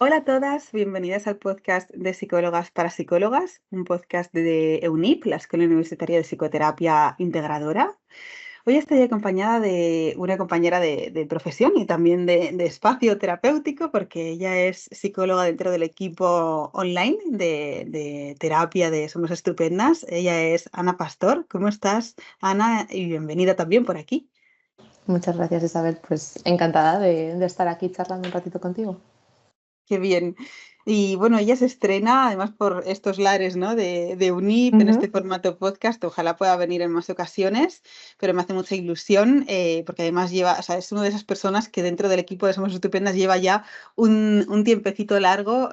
Hola a todas, bienvenidas al podcast de Psicólogas para Psicólogas, un podcast de EUNIP, la Escuela Universitaria de Psicoterapia Integradora. Hoy estoy acompañada de una compañera de profesión y también de espacio terapéutico, porque ella es psicóloga dentro del equipo online de terapia de Somos Estupendas. Ella es Ana Pastor. ¿Cómo estás, Ana? Y bienvenida también por aquí. Muchas gracias, Isabel. Pues encantada de estar aquí charlando un ratito contigo. Qué bien. Y bueno, ella se estrena además por estos lares, ¿no? de UNIP en este Ujú. formato podcast. Ojalá pueda venir en más ocasiones, pero me hace mucha ilusión porque además lleva, o sea, es una de esas personas que dentro del equipo de Somos Estupendas lleva ya un tiempecito largo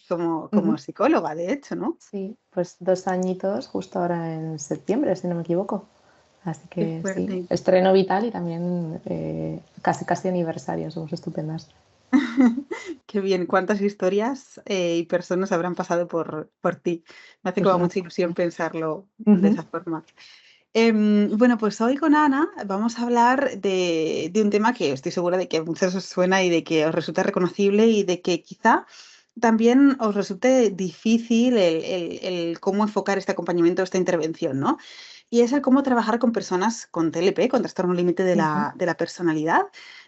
como Ujú. psicóloga, de hecho, ¿no? Sí, pues 2 añitos, justo ahora en septiembre, si no me equivoco. Así Qué que sí, fuerte. estreno vital y también casi aniversario, somos estupendas. Qué bien, cuántas historias y personas habrán pasado por ti. Me hace Pues como una. mucha ilusión pensarlo de Ujú. esa forma. Bueno, pues hoy con Ana vamos a hablar de un tema que estoy segura de que a muchos os suena y de que os resulta reconocible y de que quizá también os resulte difícil el cómo enfocar este acompañamiento, esta intervención, ¿no? Y es el cómo trabajar con personas con TLP, con trastorno límite de Ujú. la personalidad.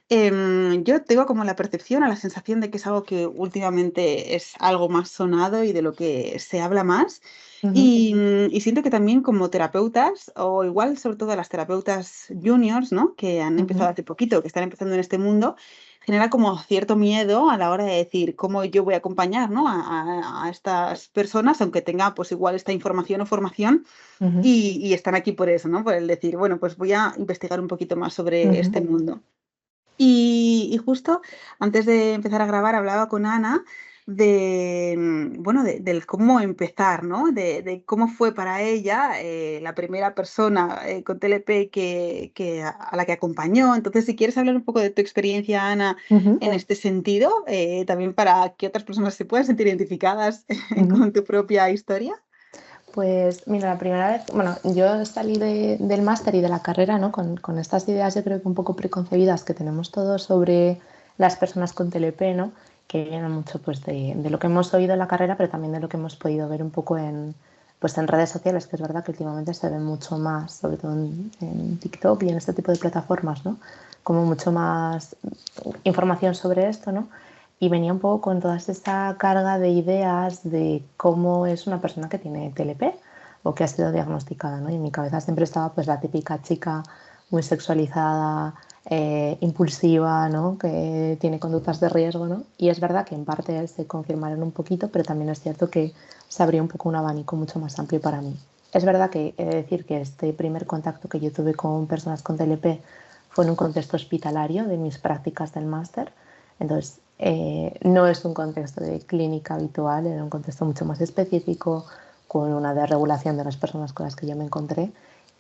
Yo tengo como la percepción, a la sensación de que es algo que últimamente es algo más sonado y de lo que se habla más. Ujú. Y siento que también como terapeutas, o igual sobre todo las terapeutas juniors, ¿no? Que han empezado Ujú. hace poquito, que están empezando en este mundo, genera como cierto miedo a la hora de decir cómo yo voy a acompañar, ¿no? a estas personas, aunque tenga pues igual esta información o formación, Ujú. y están aquí por eso, ¿no? Por el decir, bueno, pues voy a investigar un poquito más sobre Ujú. este mundo. Y justo antes de empezar a grabar hablaba con Ana bueno, del cómo empezar, ¿no? De cómo fue para ella la primera persona con TLP a la que acompañó. Entonces, si quieres hablar un poco de tu experiencia, Ana, Ujú. en este sentido, también para que otras personas se puedan sentir identificadas Ujú. con tu propia historia. Pues mira, la primera vez, bueno, yo salí del máster y de la carrera, ¿no? Con estas ideas yo creo que un poco preconcebidas que tenemos todos sobre las personas con TLP, ¿no? Que vienen mucho pues de lo que hemos oído en la carrera, pero también de lo que hemos podido ver un poco pues en redes sociales, que es verdad que últimamente se ve mucho más, sobre todo en TikTok y en este tipo de plataformas, ¿no? Como mucho más información sobre esto, ¿no? Y venía un poco con toda esta carga de ideas de cómo es una persona que tiene TLP o que ha sido diagnosticada, ¿no? Y en mi cabeza siempre estaba pues la típica chica muy sexualizada, impulsiva, ¿no? Que tiene conductas de riesgo, ¿no? Y es verdad que en parte se confirmaron un poquito, pero también es cierto que se abrió un poco un abanico mucho más amplio para mí. Es verdad que he de decir que este primer contacto que yo tuve con personas con TLP fue en un contexto hospitalario de mis prácticas del máster. Entonces, no es un contexto de clínica habitual, era un contexto mucho más específico, con una desregulación de las personas con las que yo me encontré.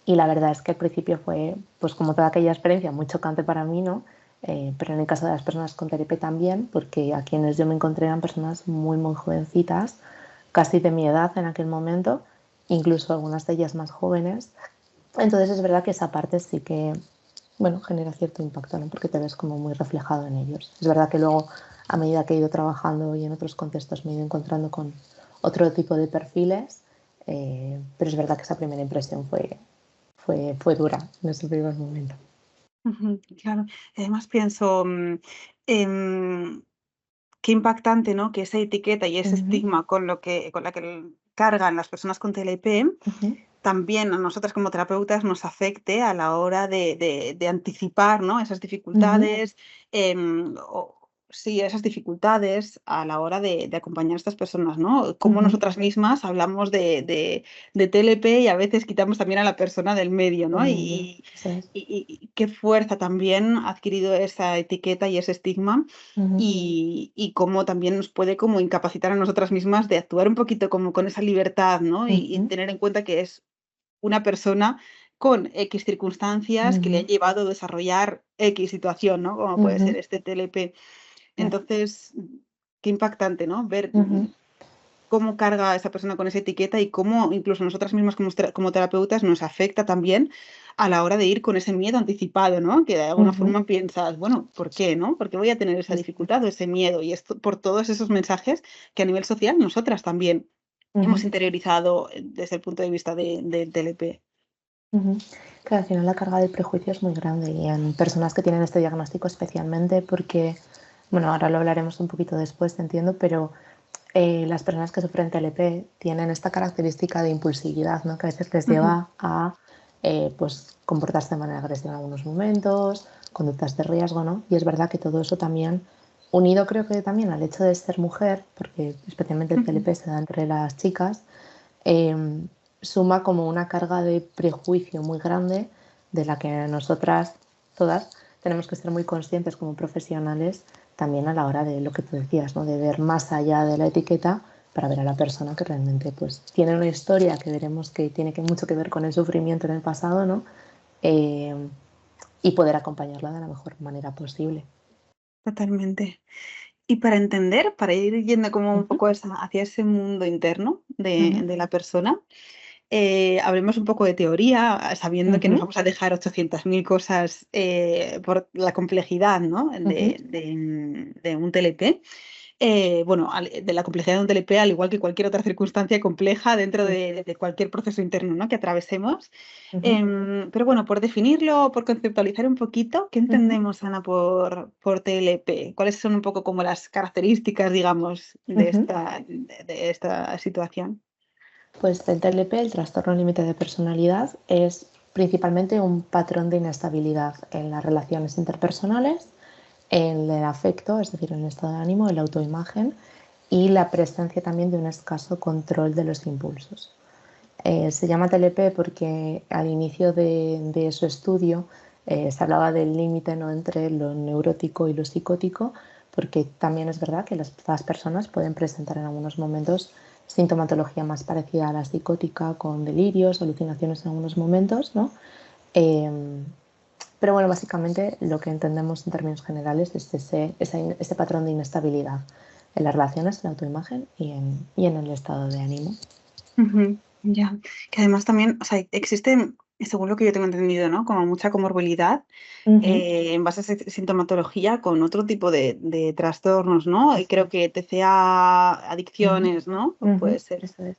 Y la verdad es que al principio fue, pues como toda aquella experiencia, muy chocante para mí, ¿no? Pero en el caso de las personas con TLP también, porque a quienes yo me encontré eran personas muy, muy jovencitas, casi de mi edad en aquel momento, incluso algunas de ellas más jóvenes. Entonces es verdad que esa parte sí que, bueno, genera cierto impacto, ¿no? Porque te ves como muy reflejado en ellos. Es verdad que luego, a medida que he ido trabajando y en otros contextos, me he ido encontrando con otro tipo de perfiles, pero es verdad que esa primera impresión fue dura en ese primer momento. Ujú, claro. Además pienso, em, qué impactante, ¿no? Que esa etiqueta y ese Ujú. estigma con la que cargan las personas con TLP, Ujú. también a nosotras como terapeutas nos afecte a la hora de anticipar, ¿no? Esas Ujú. dificultades, o sí, esas dificultades a la hora de acompañar a estas personas, ¿no? Cómo Ujú. nosotras mismas hablamos de TLP y a veces quitamos también a la persona del medio, ¿no? Del medio, eso es. Y qué fuerza también ha adquirido esa etiqueta y ese estigma Ujú. y cómo también nos puede como incapacitar a nosotras mismas de actuar un poquito como con esa libertad, ¿no? Y Ujú. tener en cuenta que es una persona con X circunstancias que le han Ujú. llevado a desarrollar X situación, ¿no? Como puede ser Ujú. este TLP. Ya. Entonces, qué impactante, ¿no? Ver Ujú. cómo carga esa persona con esa etiqueta y cómo incluso nosotras mismas como terapeutas nos afecta también a la hora de ir con ese miedo anticipado, ¿no? Que de alguna Ujú. forma piensas, bueno, ¿por qué, no? ¿Por qué voy a tener esa Sí, sí. dificultad o ese miedo? Y esto por todos esos mensajes que a nivel social nosotras también hemos Ujú, interiorizado desde el punto de vista del TLP. ujú. Que al final la carga del prejuicio es muy grande y en personas que tienen este diagnóstico especialmente porque, bueno, ahora lo hablaremos un poquito después, te entiendo, pero las personas que sufren TLP tienen esta característica de impulsividad, ¿no? Que a veces les Ujú, lleva a pues, comportarse de manera agresiva en algunos momentos, conductas de riesgo, ¿no? Y es verdad que todo eso también, unido creo que también al hecho de ser mujer, porque especialmente el ujú. TLP se da entre las chicas, eh, suma como una carga de prejuicio muy grande de la que nosotras todas tenemos que ser muy conscientes como profesionales también a la hora de lo que tú decías, ¿no? De ver más allá de la etiqueta para ver a la persona que realmente pues, tiene una historia que veremos que tiene mucho que ver con el sufrimiento en el pasado, ¿no? Eh, y poder acompañarla de la mejor manera posible. Totalmente. Y para entender, para ir yendo como un Ujú, poco hacia ese mundo interno ujú, de la persona, hablemos un poco de teoría, sabiendo que nos ujú, vamos a dejar 800.000 cosas por la complejidad, ¿no? ujú, De un TLP. Bueno, de la complejidad de un TLP, al igual que cualquier otra circunstancia compleja dentro sí, de cualquier proceso interno, ¿no? Que atravesemos. ujú, Pero bueno, por definirlo, por conceptualizar un poquito, ¿qué ujú, entendemos, Ana, por TLP? ¿Cuáles son un poco como las características, digamos, ujú. de esta situación? Pues el TLP, el trastorno límite de personalidad, es principalmente un patrón de inestabilidad en las relaciones interpersonales, en el afecto, es decir, en el estado de ánimo, en la autoimagen y la presencia también de un escaso control de los impulsos. Se llama TLP porque al inicio de su estudio se hablaba del límite, ¿no?, entre lo neurótico y lo psicótico, porque también es verdad que las personas pueden presentar en algunos momentos sintomatología más parecida a la psicótica, con delirios, alucinaciones en algunos momentos, ¿no? Em, pero bueno, básicamente lo que entendemos en términos generales es ese patrón de inestabilidad en las relaciones, en la autoimagen y en el estado de ánimo. Ujú, ya. Que además también, o sea, existe, según lo que yo tengo entendido, ¿no? Como mucha comorbilidad Ujú, en base a sintomatología con otro tipo de trastornos, ¿no? Y eso creo es. que TCA, Ujú, adicciones, ¿no? Puede ujú, ser. eso es.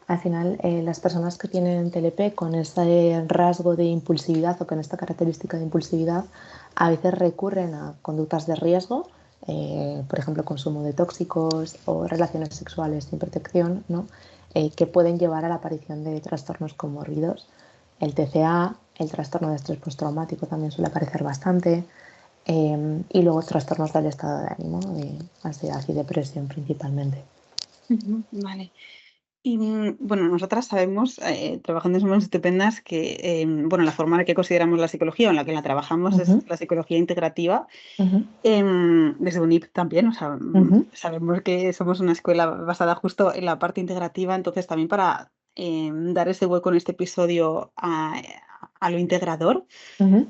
Al final, las personas que tienen TLP con ese rasgo de impulsividad o con esta característica de impulsividad, a veces recurren a conductas de riesgo, por ejemplo, consumo de tóxicos o relaciones sexuales sin protección, ¿no? Que pueden llevar a la aparición de trastornos comórbidos. El TCA, el trastorno de estrés postraumático también suele aparecer bastante, y luego trastornos del estado de ánimo, ansiedad y depresión principalmente. Ujú, vale. Y bueno, nosotras sabemos, trabajando en Somos Estupendas, que bueno, la forma en la que consideramos la psicología o en la que la trabajamos es Ujú, la psicología integrativa. ujú, Desde UNIP también, o sea, ujú, sabemos que somos una escuela basada justo en la parte integrativa, entonces también para dar ese hueco en este episodio a lo integrador, ujú.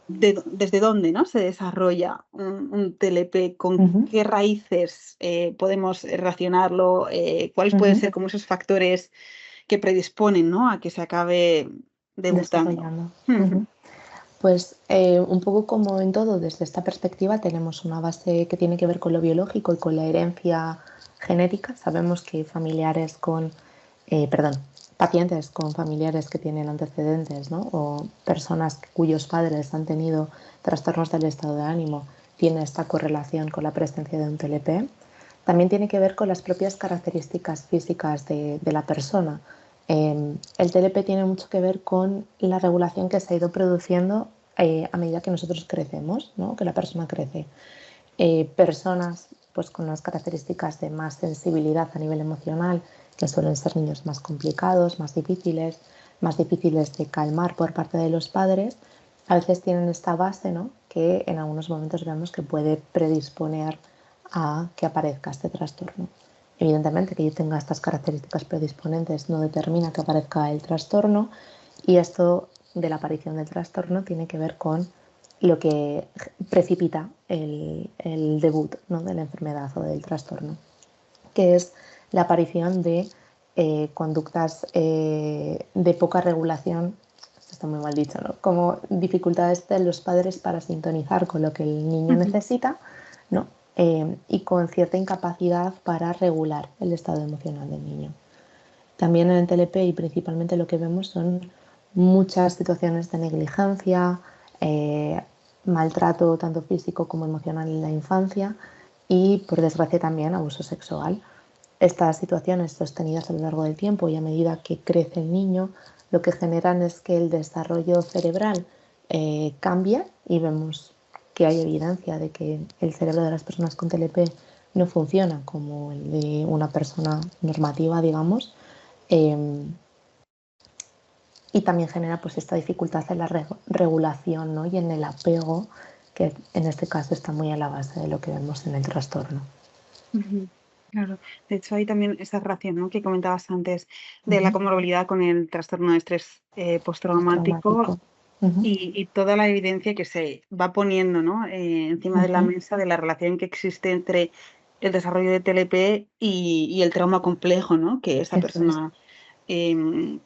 ¿desde dónde, no, se desarrolla un TLP? ¿Con Ujú, qué raíces podemos relacionarlo? ¿Cuáles pueden ujú, ser como esos factores que predisponen, ¿no?, a que se acabe debutando? desarrollando. Ujú, Ujú. Pues un poco como en todo, desde esta perspectiva tenemos una base que tiene que ver con lo biológico y con la herencia genética. Sabemos que familiares con, perdón, pacientes con familiares que tienen antecedentes, ¿no? O personas cuyos padres han tenido trastornos del estado de ánimo, tiene esta correlación con la presencia de un TLP. También tiene que ver con las propias características físicas de la persona. El TLP tiene mucho que ver con la regulación que se ha ido produciendo a medida que nosotros crecemos, ¿no? Que la persona crece. Personas pues, con unas características de más sensibilidad a nivel emocional, que suelen ser niños más complicados, más difíciles de calmar por parte de los padres, a veces tienen esta base, ¿no?, que en algunos momentos vemos que puede predisponer a que aparezca este trastorno. Evidentemente, que yo tenga estas características predisponentes no determina que aparezca el trastorno, y esto de la aparición del trastorno tiene que ver con lo que precipita el debut, ¿no?, de la enfermedad o del trastorno. que es la aparición de conductas de poca regulación, esto está muy mal dicho, ¿no? Como dificultades de los padres para sintonizar con lo que el niño necesita, ¿no? Y con cierta incapacidad para regular el estado emocional del niño. También en el TLP y principalmente lo que vemos son muchas situaciones de negligencia, maltrato tanto físico como emocional en la infancia y, por desgracia, también abuso sexual. Estas situaciones sostenidas a lo largo del tiempo y a medida que crece el niño, lo que generan es que el desarrollo cerebral cambia y vemos que hay evidencia de que el cerebro de las personas con TLP no funciona como el de una persona normativa, digamos, y también genera pues esta dificultad en la regulación, ¿no? Y en el apego, que en este caso está muy a la base de lo que vemos en el trastorno. Claro, de hecho hay también esa relación, ¿no?, que comentabas antes de la comorbilidad con el trastorno de estrés postraumático y toda la evidencia que se va poniendo, ¿no?, encima de la mesa de la relación que existe entre el desarrollo de TLP y el trauma complejo, ¿no?, que esa persona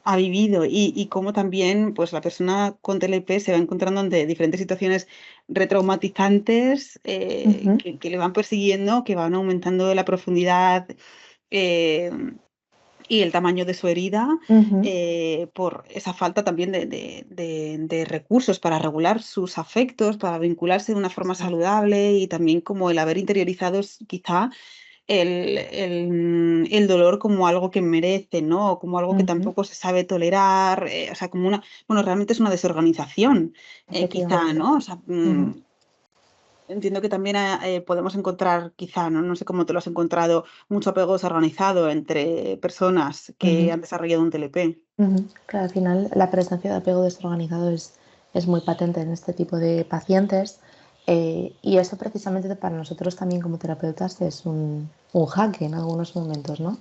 ha vivido y cómo también pues, la persona con TLP se va encontrando ante diferentes situaciones retraumatizantes que le van persiguiendo, que van aumentando la profundidad eh, y el tamaño de su herida por esa falta también de recursos para regular sus afectos, para vincularse de una forma saludable y también como el haber interiorizado quizá el dolor como algo que merece, ¿no? O como algo que tampoco se sabe tolerar, o sea, como bueno, realmente es una desorganización, quizá, ¿no? O sea, entiendo que también podemos encontrar, quizá, ¿no? No sé cómo te lo has encontrado, mucho apego desorganizado entre personas que han desarrollado un TLP. Claro, al final la presencia de apego desorganizado es muy patente en este tipo de pacientes y eso precisamente para nosotros también como terapeutas es un jaque en algunos momentos, ¿no?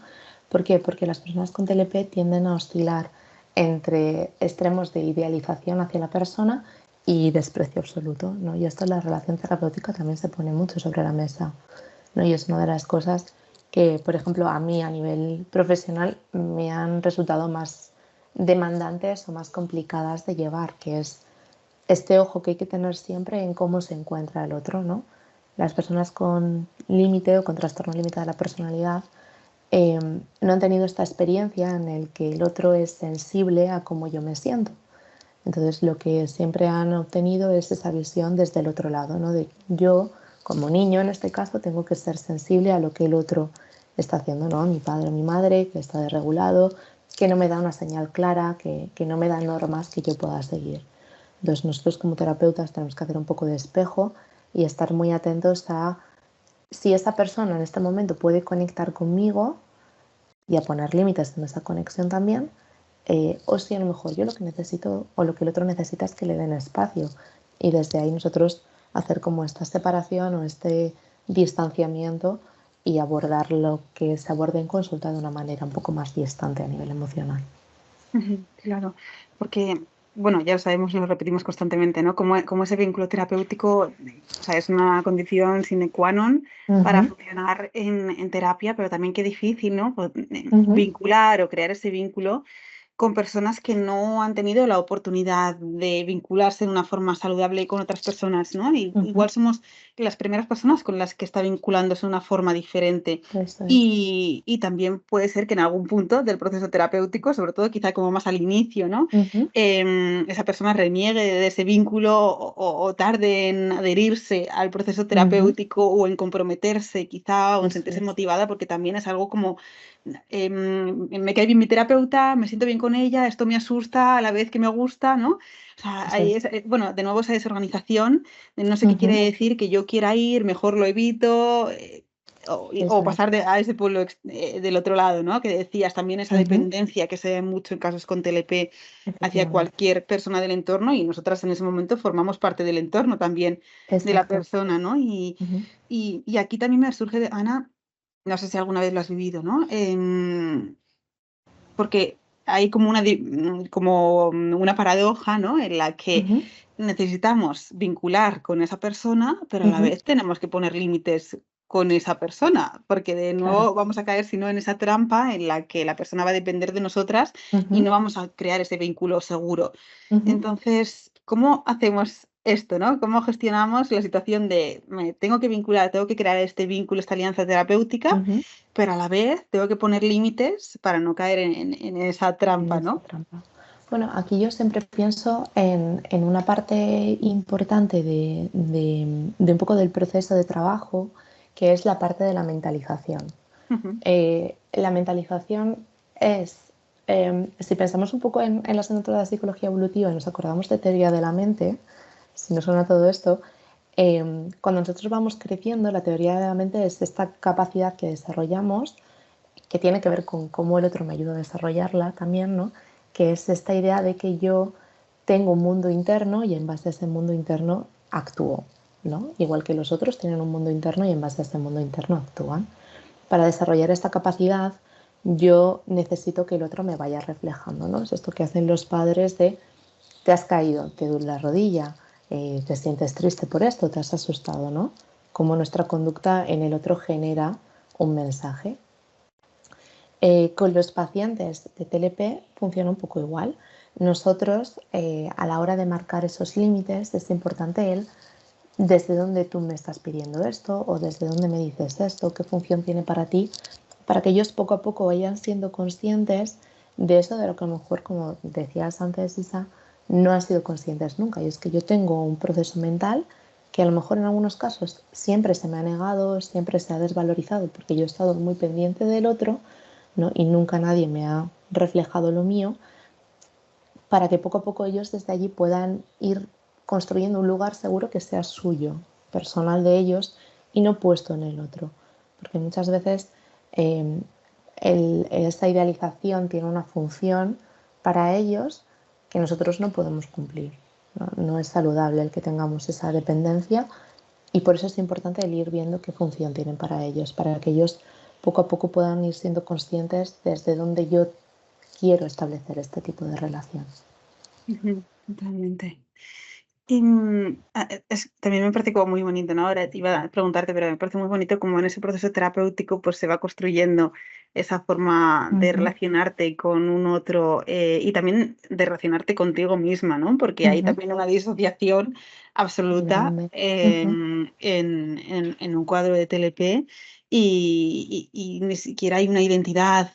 ¿Por qué? Porque las personas con TLP tienden a oscilar entre extremos de idealización hacia la persona y desprecio absoluto, ¿no? Y esto en la relación terapéutica también se pone mucho sobre la mesa, ¿no? Y es una de las cosas que, por ejemplo, a mí a nivel profesional me han resultado más demandantes o más complicadas de llevar, que es este ojo que hay que tener siempre en cómo se encuentra el otro, ¿no? Las personas con límite o con trastorno límite de la personalidad no han tenido esta experiencia en el que el otro es sensible a cómo yo me siento. Entonces lo que siempre han obtenido es esa visión desde el otro lado, ¿no? De yo, como niño en este caso, tengo que ser sensible a lo que el otro está haciendo, ¿no? Mi padre o mi madre, que está desregulado, que no me da una señal clara, que no me da normas que yo pueda seguir. Entonces nosotros como terapeutas tenemos que hacer un poco de espejo y estar muy atentos a si esta persona en este momento puede conectar conmigo y a poner límites en esa conexión también, o si a lo mejor yo lo que necesito o lo que el otro necesita es que le den espacio y desde ahí nosotros hacer como esta separación o este distanciamiento y abordar lo que se aborda en consulta de una manera un poco más distante a nivel emocional. Claro, porque, bueno, ya lo sabemos, lo repetimos constantemente, ¿no? Como ese vínculo terapéutico, o sea, es una condición sine qua non para funcionar en terapia, pero también qué difícil, ¿no? Vincular o crear ese vínculo con personas que no han tenido la oportunidad de vincularse de una forma saludable con otras personas, ¿no? Y igual somos las primeras personas con las que está vinculándose de una forma diferente. Eso es. Y también puede ser que en algún punto del proceso terapéutico, sobre todo quizá como más al inicio, ¿no? Esa persona reniegue de ese vínculo o tarde en adherirse al proceso terapéutico o en comprometerse quizá o en Eso sentirse es. motivada porque también es algo como me cae bien mi terapeuta, me siento bien con ella, esto me asusta a la vez que me gusta, ¿no? O sea, Eso hay es. bueno, de nuevo esa desorganización, de no sé qué quiere decir que yo quiera ir, mejor lo evito, o Eso es. pasar a ese pueblo del otro lado, ¿no? Que decías también esa dependencia que se ve mucho en casos con TLP hacia Efectivamente. cualquier persona del entorno y nosotras en ese momento formamos parte del entorno también de la Exacto. persona, ¿no? Y aquí también me surge, Ana, no sé si alguna vez lo has vivido, ¿no? Porque hay como una paradoja, ¿no? En la que necesitamos vincular con esa persona, pero a la vez tenemos que poner límites con esa persona, porque de Claro. nuevo vamos a caer, si no, en esa trampa en la que la persona va a depender de nosotras y Ujú, no vamos a crear ese vínculo seguro. ujú, Entonces, ¿cómo hacemos esto, no? ¿Cómo gestionamos la situación de me tengo que vincular, tengo que crear este vínculo, esta alianza terapéutica, ujú. pero a la vez tengo que poner límites para no caer en esa En trampa, esa ¿no? trampa. Bueno, aquí yo siempre pienso en una parte importante de un poco del proceso de trabajo, que es la parte de la mentalización. Ujú, La mentalización es, si pensamos un poco en la asignatura de psicología evolutiva y nos acordamos de teoría de la mente, si nos suena todo esto, cuando nosotros vamos creciendo, la teoría de la mente es esta capacidad que desarrollamos, que tiene que ver con cómo el otro me ayuda a desarrollarla también, ¿no? Que es esta idea de que yo tengo un mundo interno y en base a ese mundo interno actúo, ¿no? Igual que los otros tienen un mundo interno y en base a ese mundo interno actúan. Para desarrollar esta capacidad, yo necesito que el otro me vaya reflejando, ¿no? Es esto que hacen los padres de te has caído, te duele la rodilla, te sientes triste por esto, te has asustado, ¿no? Como nuestra conducta en el otro genera un mensaje. Con los pacientes de TLP funciona un poco igual. Nosotros, a la hora de marcar esos límites, es importante el desde dónde tú me estás pidiendo esto o desde dónde me dices esto, qué función tiene para ti, para que ellos poco a poco vayan siendo conscientes de eso de lo que a lo mejor, como decías antes, Isa, no han sido conscientes nunca. Y es que yo tengo un proceso mental que a lo mejor en algunos casos siempre se me ha negado, siempre se ha desvalorizado, porque yo he estado muy pendiente del otro, ¿no? Y nunca nadie me ha reflejado lo mío, para que poco a poco ellos desde allí puedan ir construyendo un lugar seguro que sea suyo, personal de ellos y no puesto en el otro. Porque muchas veces eh, esta idealización tiene una función para ellos que nosotros no podemos cumplir. ¿No? No es saludable el que tengamos esa dependencia y por eso es importante el ir viendo qué función tienen para ellos, para que ellos poco a poco puedan ir siendo conscientes desde dónde yo quiero establecer este tipo de relación. ujú, totalmente. Y, también me parece como muy bonito, ¿no? Ahora te iba a preguntarte, pero me parece muy bonito como en ese proceso terapéutico pues se va construyendo esa forma de Ujú, relacionarte con un otro y también de relacionarte contigo misma, ¿no? Porque hay ujú, también una disociación absoluta grande. Ujú, en un cuadro de TLP y ni siquiera hay una identidad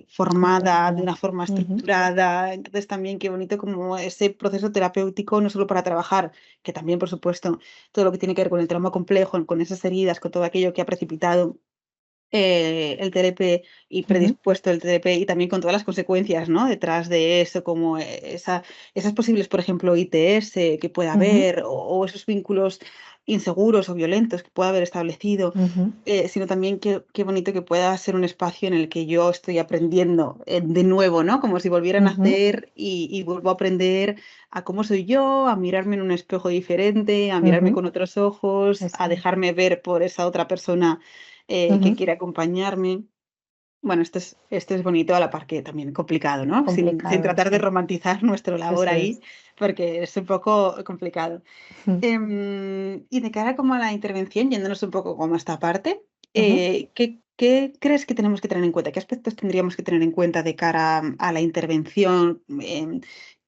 formada de consolidada. una forma Ujú, estructurada. Entonces también qué bonito como ese proceso terapéutico, no solo para trabajar, que también, por supuesto, todo lo que tiene que ver con el trauma complejo, con esas heridas, con todo aquello que ha precipitado el TLP y ujú, predispuesto el TLP y también con todas las consecuencias, ¿no? Detrás de eso, como esas posibles, por ejemplo, ITS que pueda ujú, haber o esos vínculos inseguros o violentos que pueda haber establecido, ujú, sino también qué bonito que pueda ser un espacio en el que yo estoy aprendiendo de nuevo, ¿no? Como si volviera a ujú. nacer y vuelvo a aprender a cómo soy yo, a mirarme en un espejo diferente, a mirarme Ujú, con otros ojos, a eso es. dejarme ver por esa otra persona que Ujú, quiere acompañarme. Bueno, esto es bonito a la par que también complicado, ¿no? Sin complicado, tratar de sí. romantizar nuestra labor Eso ahí, es. porque es un poco complicado. Ujú, Y de cara como a la intervención, yéndonos un poco como a esta parte, ujú, ¿qué crees que tenemos que tener en cuenta? ¿Qué aspectos tendríamos que tener en cuenta de cara a la intervención?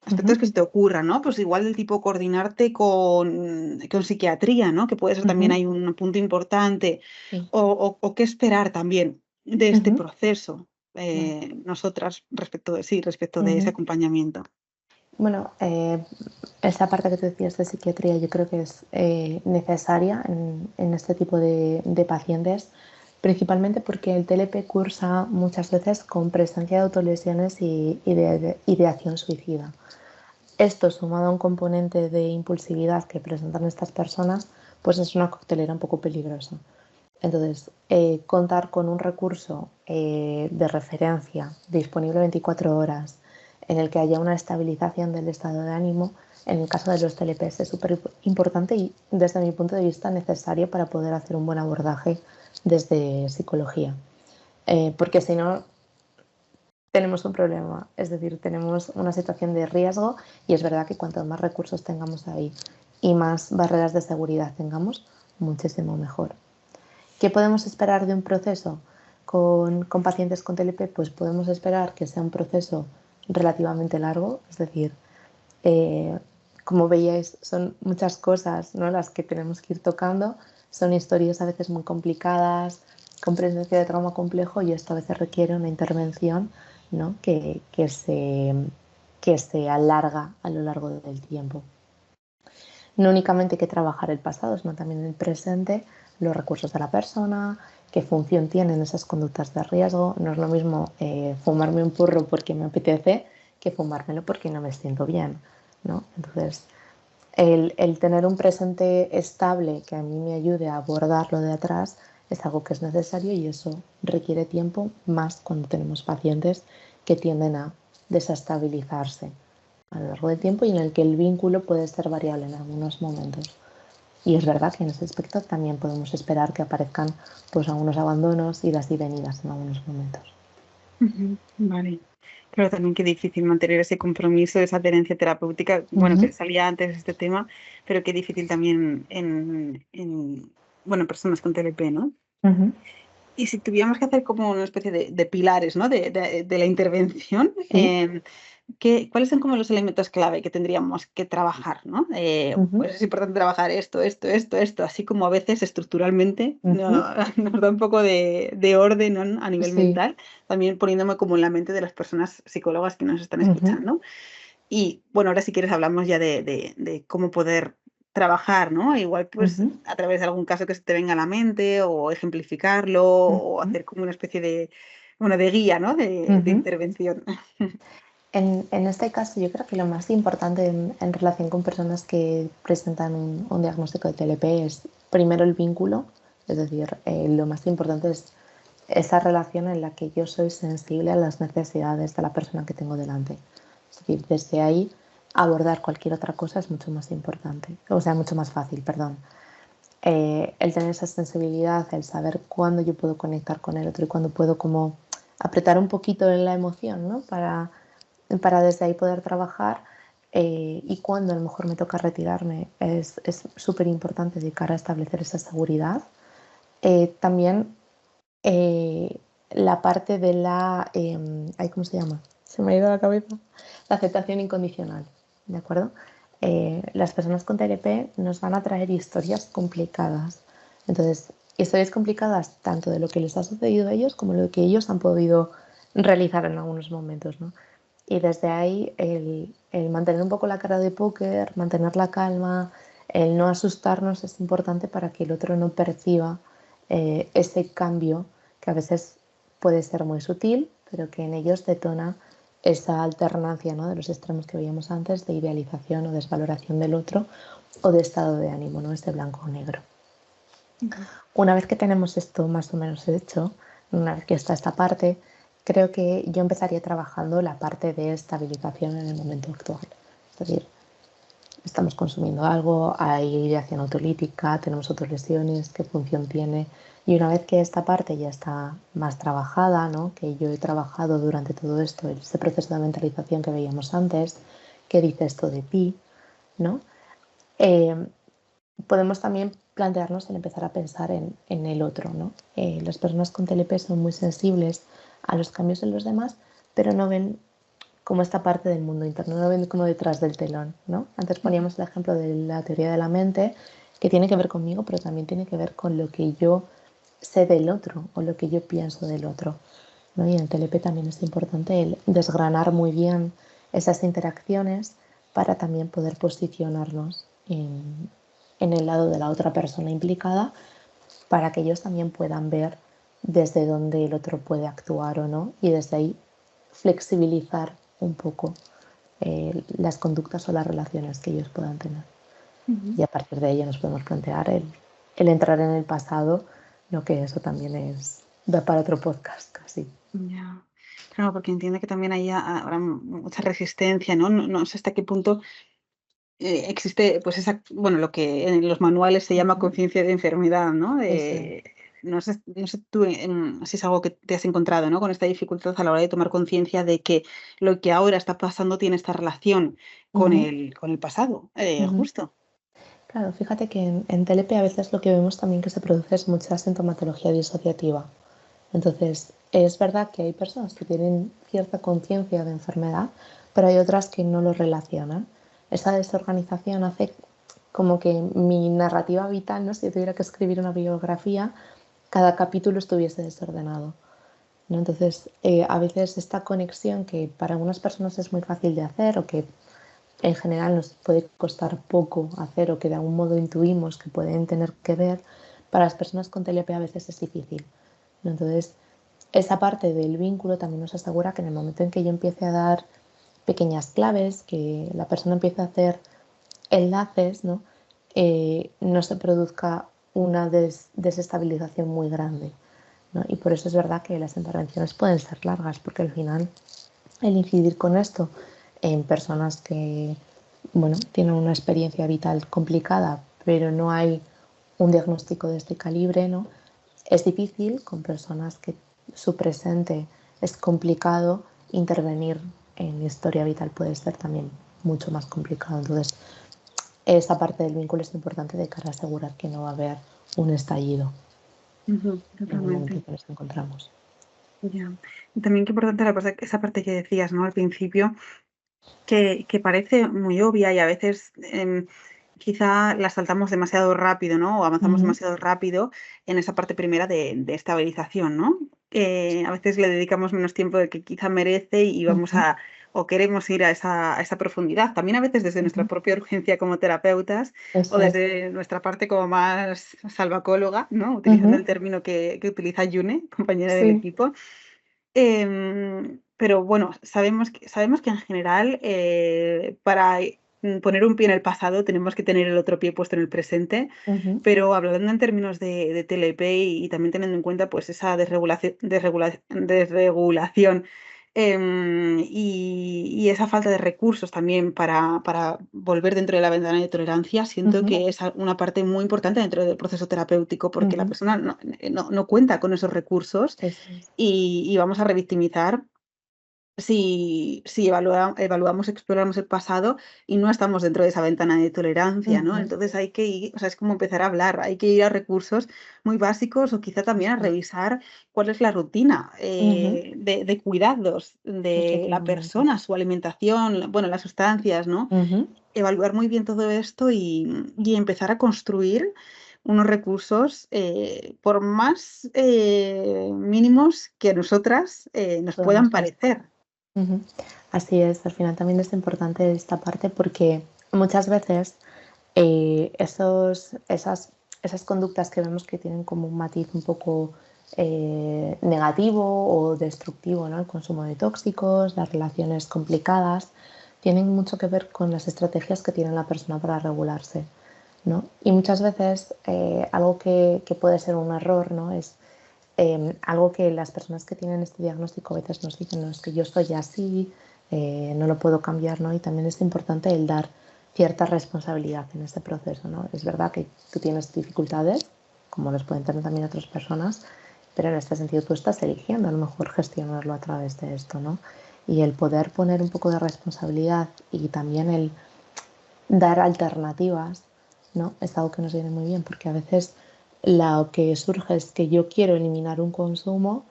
Aspectos ujú, que se te ocurran, ¿no? Pues igual del tipo coordinarte con psiquiatría, ¿no? Que puede ser también ujú, hay un punto importante. sí. O qué esperar también de este Ujú, proceso, vale. nosotras respecto de ese Ujú. acompañamiento. Bueno, esa parte que tú decías de psiquiatría yo creo que es necesaria en este tipo de pacientes, principalmente porque el TLP cursa muchas veces con presencia de autolesiones y de ideación suicida. Esto sumado a un componente de impulsividad que presentan estas personas, pues es una coctelera un poco peligrosa. Entonces, contar con un recurso de referencia disponible 24 horas en el que haya una estabilización del estado de ánimo, en el caso de los TLPs es súper importante y desde mi punto de vista necesario para poder hacer un buen abordaje desde psicología. Porque si no, tenemos un problema, es decir, tenemos una situación de riesgo y es verdad que cuanto más recursos tengamos ahí y más barreras de seguridad tengamos, muchísimo mejor. ¿Qué podemos esperar de un proceso con pacientes con TLP? Pues podemos esperar que sea un proceso relativamente largo, es decir, eh, como veíais, son muchas cosas, ¿no?, las que tenemos que ir tocando, son historias a veces muy complicadas, con presencia de trauma complejo, y esto a veces requiere una intervención, ¿no?, que se alarga a lo largo del tiempo. No únicamente hay que trabajar el pasado, sino también el presente, los recursos de la persona, qué función tienen esas conductas de riesgo. No es lo mismo fumarme un porro porque me apetece que fumármelo porque no me siento bien, ¿no? Entonces, el tener un presente estable que a mí me ayude a abordar lo de atrás es algo que es necesario, y eso requiere tiempo, más cuando tenemos pacientes que tienden a desestabilizarse a lo largo del tiempo y en el que el vínculo puede ser variable en algunos momentos. Y es verdad que en ese aspecto también podemos esperar que aparezcan pues algunos abandonos, idas y venidas en algunos momentos. Vale. Pero también qué difícil mantener ese compromiso, esa adherencia terapéutica. Bueno, que salía antes este tema, pero qué difícil también bueno, personas con TLP, ¿no? Uh-huh. Y si tuviéramos que hacer como una especie de pilares, ¿no?, de la intervención, Sí. ¿cuáles son como los elementos clave que tendríamos que trabajar, ¿no? Uh-huh. Pues es importante trabajar esto, así como a veces estructuralmente Uh-huh. nos da un poco de orden, ¿no?, a nivel Sí. mental, también poniéndome como en la mente de las personas psicólogas que nos están Uh-huh. escuchando. Y bueno, ahora si quieres hablamos ya de cómo poder trabajar, ¿no? Igual pues Uh-huh. a través de algún caso que se te venga a la mente, o ejemplificarlo, o Uh-huh. hacer como una especie de, bueno, de guía, ¿no?, de Uh-huh. intervención. En este caso, yo creo que lo más importante en relación con personas que presentan un diagnóstico de TLP es primero el vínculo, es decir, lo más importante es esa relación en la que yo soy sensible a las necesidades de la persona que tengo delante. Es decir, desde ahí abordar cualquier otra cosa es mucho más importante, o sea, mucho más fácil, perdón. El tener esa sensibilidad, el saber cuándo yo puedo conectar con el otro y cuándo puedo como apretar un poquito en la emoción, ¿no?, para desde ahí poder trabajar, y cuando a lo mejor me toca retirarme es súper importante de cara a establecer esa seguridad. También la parte de la, ay, ¿cómo se llama? Se me ha ido la cabeza. La aceptación incondicional, ¿de acuerdo? Las personas con TLP nos van a traer historias complicadas. Entonces, historias complicadas tanto de lo que les ha sucedido a ellos como lo que ellos han podido realizar en algunos momentos, ¿no? Y desde ahí el mantener un poco la cara de póker, mantener la calma, el no asustarnos es importante para que el otro no perciba ese cambio que a veces puede ser muy sutil, pero que en ellos detona esa alternancia, ¿no?, de los extremos que veíamos antes, de idealización o desvaloración del otro, o de estado de ánimo, ¿no?, este blanco o negro. Una vez que tenemos esto más o menos hecho, una vez que está esta parte, creo que yo empezaría trabajando la parte de estabilización en el momento actual. Es decir, estamos consumiendo algo, hay ideación autolítica, tenemos autolesiones, qué función tiene. Y una vez que esta parte ya está más trabajada, ¿no?, que yo he trabajado durante todo esto, ese proceso de mentalización que veíamos antes, qué dice esto de ti, ¿no? Eh, Podemos también plantearnos el empezar a pensar en el otro, ¿no? Las personas con TLP son muy sensibles a los cambios en los demás, pero no ven como esta parte del mundo interno, no lo ven como detrás del telón, ¿no? Antes poníamos el ejemplo de la teoría de la mente, que tiene que ver conmigo, pero también tiene que ver con lo que yo sé del otro o lo que yo pienso del otro, ¿no? Y en el TLP también es importante el desgranar muy bien esas interacciones para también poder posicionarnos en el lado de la otra persona implicada, para que ellos también puedan ver desde dónde el otro puede actuar o no, y desde ahí flexibilizar un poco las conductas o las relaciones que ellos puedan tener. Y a partir de ello nos podemos plantear el entrar en el pasado, lo que eso también da para otro podcast casi. Ya. Claro, porque entiendo que también hay habrá mucha resistencia, ¿no? No sé hasta qué punto existe, pues esa, bueno, lo que en los manuales se llama Uh-huh. conciencia de enfermedad, ¿no? Eso. No sé tú si es algo que te has encontrado, ¿no?, con esta dificultad a la hora de tomar conciencia de que lo que ahora está pasando tiene esta relación con Uh-huh. el pasado, Uh-huh. justo. Claro, fíjate que en TLP a veces lo que vemos también que se produce es mucha sintomatología disociativa. Entonces, es verdad que hay personas que tienen cierta conciencia de enfermedad, pero hay otras que no lo relacionan. Esa desorganización hace como que mi narrativa vital, ¿no? Si yo tuviera que escribir una biografía, cada capítulo estuviese desordenado, ¿no? Entonces, a veces esta conexión que para algunas personas es muy fácil de hacer o que en general nos puede costar poco hacer o que de algún modo intuimos que pueden tener que ver, para las personas con TLP a veces es difícil, ¿no? Entonces, esa parte del vínculo también nos asegura que en el momento en que yo empiece a dar pequeñas claves, que la persona empiece a hacer enlaces, ¿no? No se produzca una desestabilización muy grande, ¿no? Y por eso es verdad que las intervenciones pueden ser largas, porque al final el incidir con esto en personas que, bueno, tienen una experiencia vital complicada, pero no hay un diagnóstico de este calibre, ¿no? Es difícil con personas que su presente es complicado, intervenir en historia vital puede ser también mucho más complicado. Entonces, esa parte del vínculo es importante de cara a asegurar que no va a haber un estallido Ujú, en el momento en totalmente. que nos encontramos. Ya. Y también qué importante esa parte que decías, ¿no? Al principio, que parece muy obvia y a veces quizá la saltamos demasiado rápido, ¿no? O avanzamos Ujú, demasiado rápido en esa parte primera de estabilización, ¿no? A veces le dedicamos menos tiempo del que quizá merece y vamos ujú, o queremos ir a esa profundidad. También a veces desde nuestra ujú. propia urgencia como terapeutas o Eso es. desde nuestra parte como más salvacóloga, ¿no? Utilizando el Ujú, término que utiliza Yune, compañera del sí. equipo. Pero bueno, sabemos que en general, para, poner un pie en el pasado tenemos que tener el otro pie puesto en el presente, Ujú, pero hablando en términos de TLP y también teniendo en cuenta, pues, esa desregulación, y esa falta de recursos también para volver dentro de la ventana de tolerancia, siento ujú, que es una parte muy importante dentro del proceso terapéutico, porque la ujú. persona no cuenta con esos recursos Eso es. y vamos a revictimizar si evaluamos, exploramos el pasado y no estamos dentro de esa ventana de tolerancia, ¿no? Ujú, Entonces hay que ir, o sea, es como empezar a hablar, hay que ir a recursos muy básicos o quizá también a eso es. revisar cuál es la rutina, Ujú, de cuidados de la efectivamente. persona, su alimentación, bueno, las sustancias, ¿no? Ujú, Evaluar muy bien todo esto y empezar a construir unos recursos, por más, mínimos que a nosotras, nos puedan podamos dar. parecer. Ujú. Así es, al final también es importante esta parte porque muchas veces esas conductas que vemos que tienen como un matiz un poco negativo o destructivo, ¿no? El consumo de tóxicos, las relaciones complicadas, tienen mucho que ver con las estrategias que tiene la persona para regularse, ¿no? Y muchas veces algo que puede ser un error, ¿no? Es algo que las personas que tienen este diagnóstico a veces nos dicen, no, es que yo soy así, no lo puedo cambiar, ¿no? Y también es importante el dar cierta responsabilidad en este proceso, ¿no? Es verdad que tú tienes dificultades, como los pueden tener también otras personas, pero en este sentido tú estás eligiendo a lo mejor gestionarlo a través de esto, ¿no? Y el poder poner un poco de responsabilidad y también el dar alternativas, ¿no? Es algo que nos viene muy bien, porque a veces lo que surge es que yo quiero eliminar un consumo,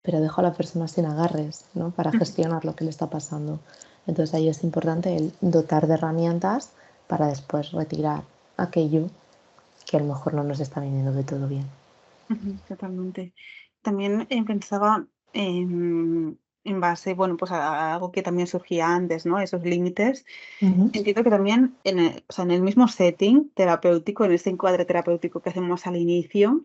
pero dejo a la persona sin agarres, ¿no? Para gestionar lo que le está pasando. Entonces ahí es importante el dotar de herramientas para después retirar aquello que a lo mejor no nos está viniendo de todo bien. Ujú, totalmente. También, pensaba, en base, bueno, pues a algo que también surgía antes, ¿no? Esos límites. Ujú, Entiendo que también o sea, en el mismo setting terapéutico, en ese encuadre terapéutico que hacemos al inicio,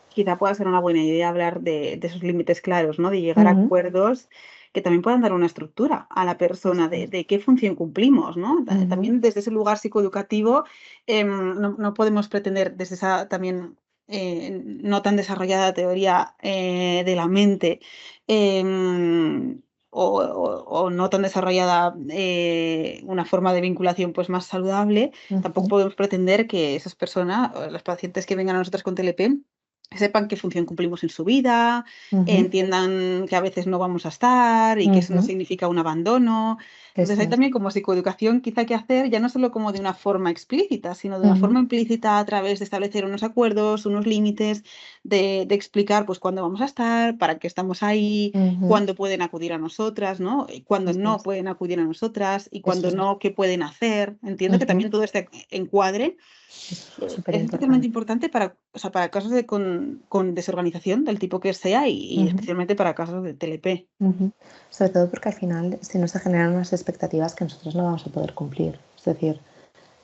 quizá pueda ser una buena idea hablar de esos límites claros, ¿no? De llegar a ujú, acuerdos que también puedan dar una estructura a la eso persona es. de qué función cumplimos, ¿no? Ujú, También desde ese lugar psicoeducativo, no podemos pretender desde esa también, no tan desarrollada teoría, de la mente, o no tan desarrollada, una forma de vinculación, pues, más saludable, tampoco ujú, podemos pretender que esas personas, o los pacientes que vengan a nosotros con TLP sepan qué función cumplimos en su vida, Ujú, entiendan que a veces no vamos a estar y que eso no ujú, significa un abandono. Entonces eso hay es. también como psicoeducación quizá que hacer, ya no solo como de una forma explícita, sino de una Ujú, forma implícita a través de establecer unos acuerdos, unos límites, de explicar pues cuándo vamos a estar, para qué estamos ahí, ujú, cuándo pueden acudir a nosotras, ¿no? Y cuándo eso no es. pueden acudir a nosotras y Eso cuándo es. no, qué pueden hacer. Entiendo que Ujú, también todo este encuadre eso es súper es especialmente importante. importante para, o sea, para casos de con desorganización del tipo que sea y especialmente para casos de TLP. Ujú. Sobre todo porque al final, si no se generan unas expectativas que nosotros no vamos a poder cumplir. Es decir,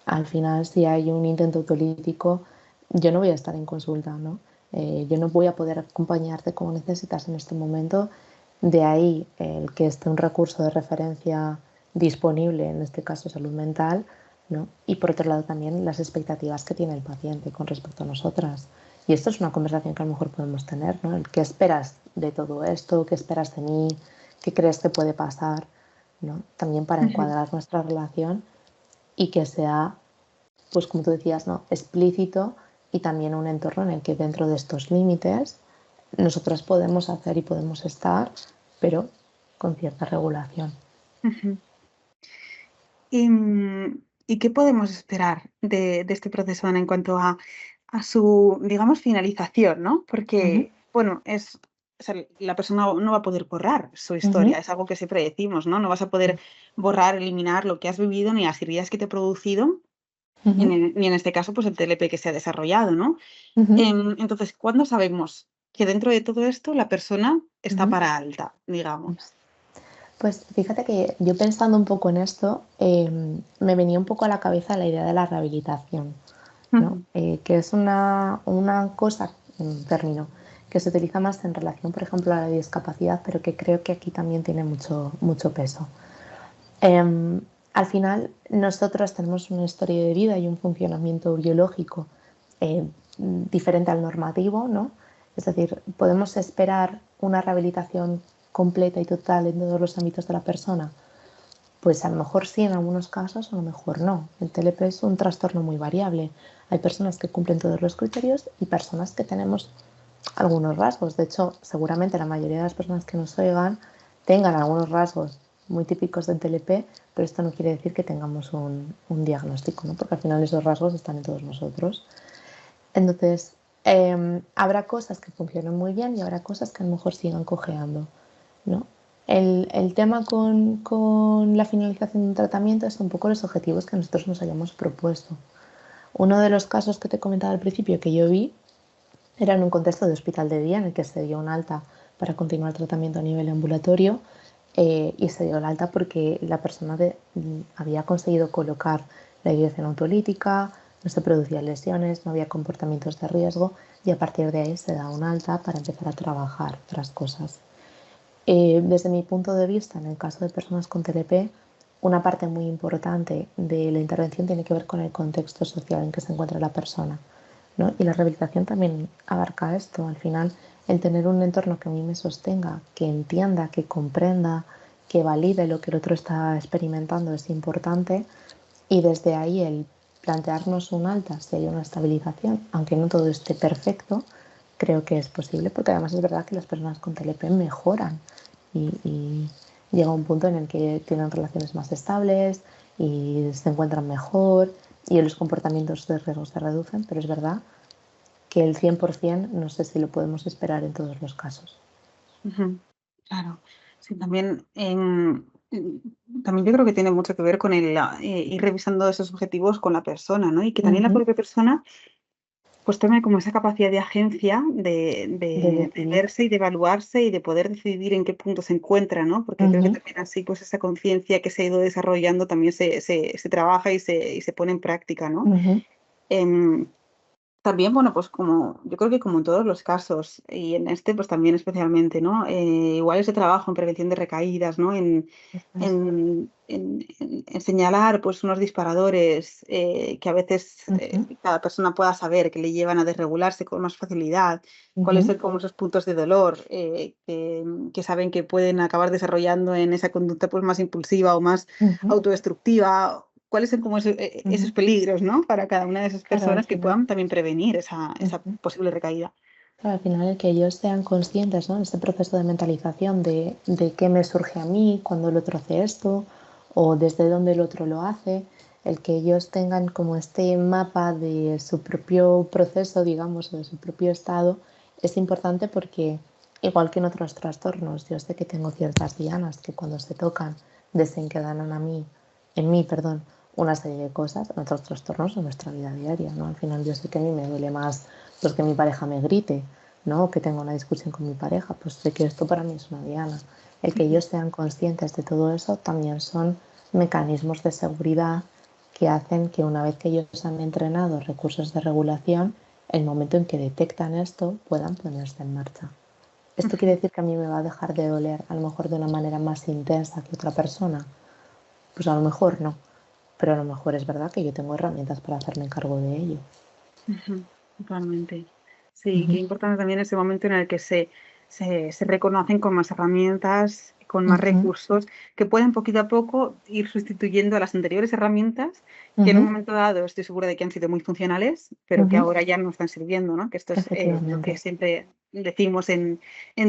al final, si hay un intento autolítico, yo no voy a estar en consulta, ¿no? Yo no voy a poder acompañarte como necesitas en este momento. De ahí el que esté un recurso de referencia disponible, en este caso salud mental, ¿no? Y por otro lado también las expectativas que tiene el paciente con respecto a nosotras. Y esto es una conversación que a lo mejor podemos tener, ¿no? El qué esperas de todo esto, qué esperas de mí, qué crees que puede pasar, ¿no? También para Ujú, encuadrar nuestra relación y que sea, pues como tú decías, ¿no? Explícito y también un entorno en el que dentro de estos límites nosotras podemos hacer y podemos estar, pero con cierta regulación. ujú. ¿Y qué podemos esperar de este proceso, Ana, en cuanto a su, digamos, finalización, ¿no? Ujú, Porque, bueno, o sea, la persona no va a poder borrar su ujú, historia, es algo que siempre decimos, ¿no? No vas a poder borrar, eliminar lo que has vivido ni las heridas que te ha producido, ujú, ni en este caso, pues el TLP que se ha desarrollado, ¿no? ujú, Entonces, ¿cuándo sabemos que dentro de todo esto la persona está ujú. para alta, digamos? Pues fíjate que yo pensando un poco en esto, me venía un poco a la cabeza la idea de la rehabilitación, ¿no? Ujú, Que es una cosa, un término, que se utiliza más en relación, por ejemplo, a la discapacidad, pero que creo que aquí también tiene mucho, mucho peso. Em, Al final, nosotros tenemos una historia de vida y un funcionamiento biológico diferente al normativo, ¿no? Es decir, podemos esperar una rehabilitación completa y total en todos los ámbitos de la persona. Pues a lo mejor sí en algunos casos, a lo mejor no. El TLP es un trastorno muy variable. Hay personas que cumplen todos los criterios y personas que tenemos algunos rasgos. De hecho, seguramente la mayoría de las personas que nos oigan tengan algunos rasgos muy típicos del TLP, pero esto no quiere decir que tengamos un diagnóstico, ¿no? Porque al final esos rasgos están en todos nosotros. Entonces, habrá cosas que funcionen muy bien y habrá cosas que a lo mejor sigan cojeando, ¿no? El tema con la finalización de un tratamiento es un poco los objetivos que nosotros nos hayamos propuesto. Uno de los casos que te comentaba al principio que yo vi era en un contexto de hospital de día en el que se dio un alta para continuar el tratamiento a nivel ambulatorio y se dio el alta porque la persona había conseguido colocar la inyección autolítica, no se producían lesiones, no había comportamientos de riesgo y a partir de ahí se da un alta para empezar a trabajar otras cosas. Desde mi punto de vista, en el caso de personas con TLP, una parte muy importante de la intervención tiene que ver con el contexto social en que se encuentra la persona, ¿no? Y la rehabilitación también abarca esto. Al final, el tener un entorno que a mí me sostenga, que entienda, que comprenda, que valide lo que el otro está experimentando es importante. Y desde ahí el plantearnos un alta si hay una estabilización, aunque no todo esté perfecto, creo que es posible, porque además es verdad que las personas con TLP mejoran y llega un punto en el que tienen relaciones más estables y se encuentran mejor y los comportamientos de riesgo se reducen, pero es verdad que el 100% no sé si lo podemos esperar en todos los casos. ujú, claro. Sí, también, también yo creo que tiene mucho que ver con ir revisando esos objetivos con la persona, ¿no? Y que también la Ujú. propia persona pues tome como esa capacidad de agencia De de decidir. verse y de evaluarse y de poder decidir en qué punto se encuentra, ¿no? Porque creo que Ujú, también así, pues esa conciencia que se ha ido desarrollando también se trabaja y se pone en práctica, ¿no? ujú, Em, También, bueno, pues como yo creo que como en todos los casos, y en este, pues también especialmente, ¿no? Igual ese trabajo en prevención de recaídas, ¿no? eso es. En señalar, pues, unos disparadores, que a veces, Ujú, cada persona pueda saber que le llevan a desregularse con más facilidad, cuáles ujú, son como esos puntos de dolor, que saben que pueden acabar desarrollando en esa conducta, pues, más impulsiva o más ujú, autodestructiva. ¿Cuáles son como esos ujú. peligros, no? Para cada una de esas Claro, al personas que final. puedan también prevenir esa Ujú. posible recaída. Claro, al final el que ellos sean conscientes, ¿no? En este proceso de mentalización de qué me surge a mí cuando el otro hace esto o desde dónde el otro lo hace, el que ellos tengan como este mapa de su propio proceso, digamos, o de su propio estado, es importante porque, igual que en otros trastornos, yo sé que tengo ciertas dianas que cuando se tocan desencadenan en mí, perdón, una serie de cosas, en otros trastornos en nuestra vida diaria, ¿no? Al final yo sé que a mí me duele más pues que mi pareja me grite, ¿no? Que tenga una discusión con mi pareja, pues sé que esto para mí es una diana. El que ellos sean conscientes de todo eso también son mecanismos de seguridad que hacen que una vez que ellos han entrenado recursos de regulación, el momento en que detectan esto puedan ponerse en marcha. ¿Esto quiere decir que a mí me va a dejar de doler a lo mejor de una manera más intensa que otra persona? Pues a lo mejor no, pero a lo mejor es verdad que yo tengo herramientas para hacerme cargo de ello. Ujú, totalmente. Sí, qué Ujú, importante también ese momento en el que se reconocen con más herramientas, con más ujú, recursos, que pueden poquito a poco ir sustituyendo a las anteriores herramientas, que en un ujú, momento dado estoy segura de que han sido muy funcionales, pero que ujú. ahora ya no están sirviendo, ¿no? Que esto es lo que Efectivamente. siempre decimos en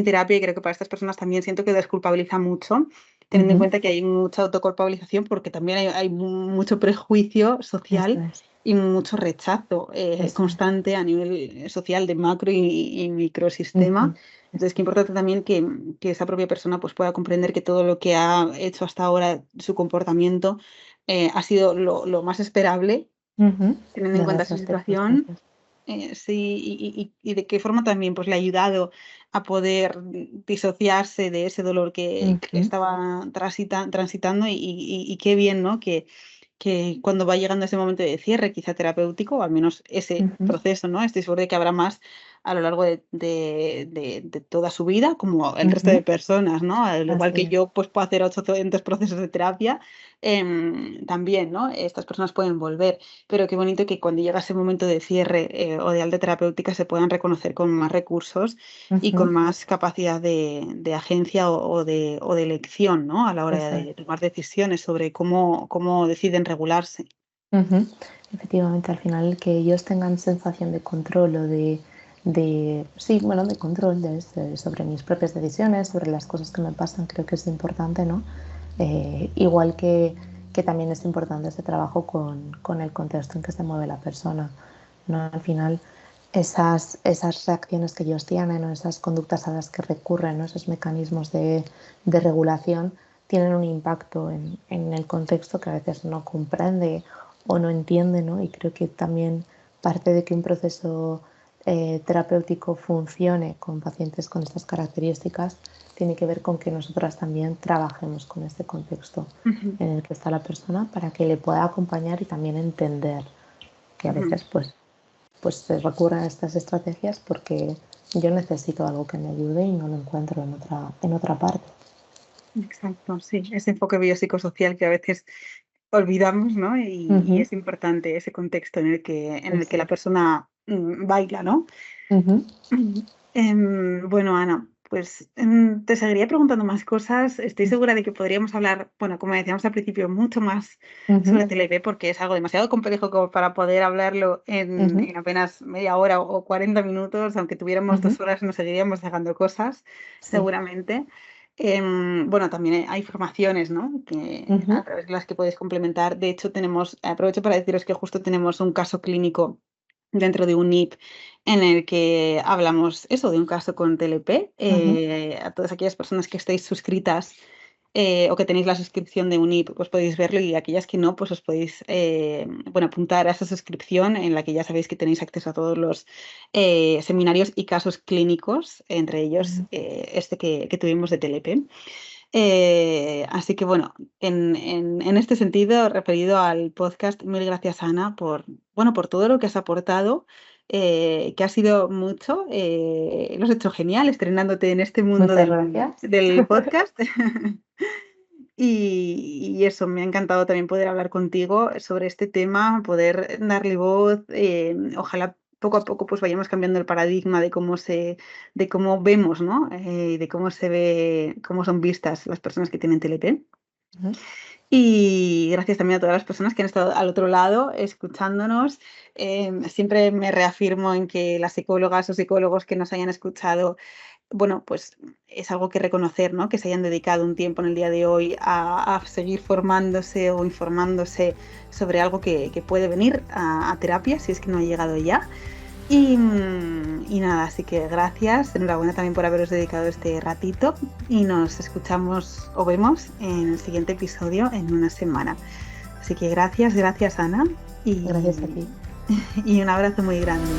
terapia y creo que para estas personas también siento que desculpabiliza mucho, teniendo en Ujú, cuenta que hay mucha autoculpabilización porque también hay mucho prejuicio eso social es, y mucho rechazo eso es. constante a nivel social de macro y microsistema. Ujú, Entonces, qué eso es. importante también que esa propia persona pues, pueda comprender que todo lo que ha hecho hasta ahora, su comportamiento, ha sido lo más esperable, Ujú, teniendo en cuenta dadas su las situación. circunstancias. Sí, y de qué forma también pues, le ha ayudado a poder disociarse de ese dolor que Ujú, estaba transitando y qué bien, ¿no? Que cuando va llegando ese momento de cierre, quizá terapéutico, o al menos ese ujú, proceso, ¿no? Estoy segura de que habrá más a lo largo de toda su vida, como el resto de ujú, personas, ¿no? Al igual así que es. yo, pues puedo hacer 800 procesos de terapia, también, ¿no? Estas personas pueden volver, pero qué bonito que cuando llega ese momento de cierre, o de alta terapéutica se puedan reconocer con más recursos y con Ujú, más capacidad de agencia o de elección, ¿no? A la hora eso de es. tomar decisiones sobre cómo deciden regularse. Ujú. Efectivamente, al final que ellos tengan sensación de control o sí, bueno, de control sobre mis propias decisiones, sobre las cosas que me pasan, creo que es importante, ¿no? Igual que también es importante ese trabajo con el contexto en que se mueve la persona, ¿no? Al final, esas reacciones que ellos tienen o esas conductas a las que recurren, ¿no? Esos mecanismos de regulación tienen un impacto en el contexto que a veces no comprende o no entiende, ¿no? Y creo que también parte de que un proceso terapéutico funcione con pacientes con estas características tiene que ver con que nosotras también trabajemos con este contexto Ujú, en el que está la persona para que le pueda acompañar y también entender que a ujú. veces pues se recurren a estas estrategias porque yo necesito algo que me ayude y no lo encuentro en otra parte. Exacto, sí, ese enfoque biopsicosocial que a veces olvidamos, ¿no? Y Ujú, es importante ese contexto en el que eso la es. persona, baila, ¿no? Ujú, Bueno, Ana, pues te seguiría preguntando más cosas. Estoy segura de que podríamos hablar, bueno, como decíamos al principio, mucho más sobre ujú, TLP porque es algo demasiado complejo como para poder hablarlo en, ujú, en apenas media hora o 40 minutos. Aunque tuviéramos ujú, 2 horas, nos seguiríamos dejando cosas, sí. seguramente. Bueno, también hay formaciones, ¿no? A Ujú, través de las que podéis complementar. De hecho, aprovecho para deciros que justo tenemos un caso clínico dentro de un NIP en el que hablamos eso, de un caso con TLP. ujú, A todas aquellas personas que estáis suscritas, o que tenéis la suscripción de UNIP, pues podéis verlo, y aquellas que no, pues os podéis bueno, apuntar a esa suscripción en la que ya sabéis que tenéis acceso a todos los seminarios y casos clínicos, entre ellos ujú. este que tuvimos de TLP. Así que bueno, en este sentido, referido al podcast, mil gracias, Ana, bueno, por todo lo que has aportado, que ha sido mucho. Lo has hecho genial estrenándote en este mundo Muchas del, gracias. del podcast. Y eso, me ha encantado también poder hablar contigo sobre este tema, poder darle voz. Ojalá poco a poco pues vayamos cambiando el paradigma de cómo vemos, ¿no? De cómo se ve, cómo son vistas las personas que tienen TLP. Ujú. Y gracias también a todas las personas que han estado al otro lado escuchándonos. Siempre me reafirmo en que las psicólogas o psicólogos que nos hayan escuchado, bueno, pues es algo que reconocer, ¿no? Que se hayan dedicado un tiempo en el día de hoy a seguir formándose o informándose sobre algo que puede venir a terapia, si es que no ha llegado ya. Y nada, así que gracias, enhorabuena también por haberos dedicado este ratito y nos escuchamos o vemos en el siguiente episodio en una semana. Así que gracias Ana Gracias a ti. y un abrazo muy grande.